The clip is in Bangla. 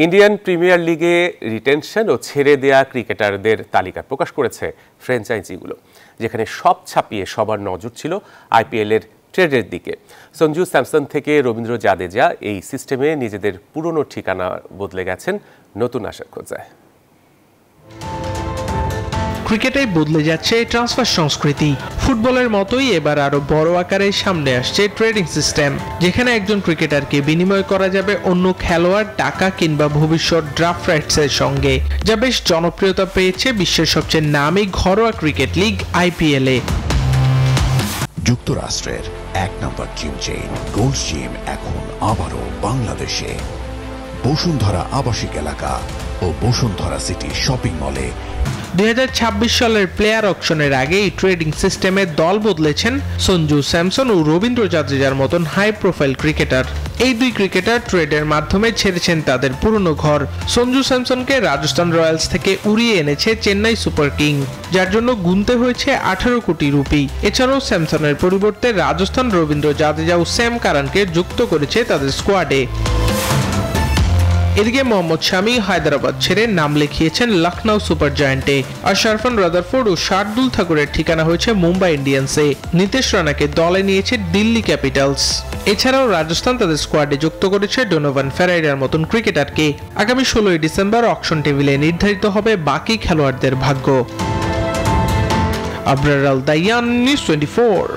ইন্ডিয়ান প্রিমিয়ার লিগে রিটেনশন ও ছেড়ে দেয়া ক্রিকেটারদের তালিকা প্রকাশ করেছে ফ্র্যাঞ্চাইজিগুলো, যেখানে সব ছাপিয়ে সবার নজর ছিল আইপিএল এর ট্রেডের দিকে। সঞ্জু স্যামসন থেকে রবীন্দ্র জাদেজা এই সিস্টেমে নিজেদের পুরনো ঠিকানা বদলে গেছেন নতুন আশার খোঁজে। ক্রিকেটে বদলে যাচ্ছে ট্রান্সফার সংস্কৃতি। ফুটবলের মতোই এবার আরো বড় আকারে সামনে আসছে ট্রেডিং সিস্টেম, যেখানে একজন ক্রিকেটারকে বিনিময় করা যাবে অন্য খেলোয়াড়, টাকা কিংবা ভবিষ্যৎ ড্রাফট রাইটসের সঙ্গে, যা বেশ জনপ্রিয়তা পেয়েছে বিশ্বের সবচেয়ে নামী ঘরোয়া ক্রিকেট লিগ আইপিএল-এ। যুক্তরাষ্ট্রের ১ নম্বর জিম চেইন গোল্ডস জিম এখন আবারও বাংলাদেশে। বসুন্ধরা আবাসিক এলাকা ও বসুন্ধরা সিটি শপিং মলে ২০২৬ সালের প্লেয়ার অকশনের আগে এই ট্রেডিং সিস্টেমে দল বদলেছেন সঞ্জু স্যামসন ও রবীন্দ্র জাদেজার মতন হাই প্রোফাইল ক্রিকেটার। এই দুই ক্রিকেটার ট্রেডের মাধ্যমে ছেড়েছেন তাদের পুরনো ঘর। সঞ্জু স্যামসনকে রাজস্থান রয়্যালস থেকে উড়িয়ে এনেছে চেন্নাই সুপার কিং, যার জন্য গুনতে হয়েছে ১৮ কোটি রুপি। এছাড়াও স্যামসনের পরিবর্তে রাজস্থান রবীন্দ্র জাদেজা ও স্যাম কারানকে যুক্ত করেছে তাদের স্কোয়াডে। এদিকে মোহাম্মদ শামি হায়দ্রাবাদ ছেড়ে নাম লিখিয়েছেন লখনৌ সুপার জায়ান্টে, আর শারফান রাদারফোর্ড ও শার্দুল ঠাকুরের ঠিকানা হয়েছে মুম্বাই ইন্ডিয়ান্সে। নীতিশ রানাকে দলে নিয়েছে দিল্লি ক্যাপিটালস। এছাড়াও রাজস্থান তাদের স্কোয়াডে যুক্ত করেছে ডোনোভান ফেরাইরার মতন ক্রিকেটারকে। আগামী ১৬ ডিসেম্বর অকশন টেবিলে নির্ধারিত হবে বাকি খেলোয়াড়দের ভাগ্য। আবরার আল দাইয়ান, নিউজ 24।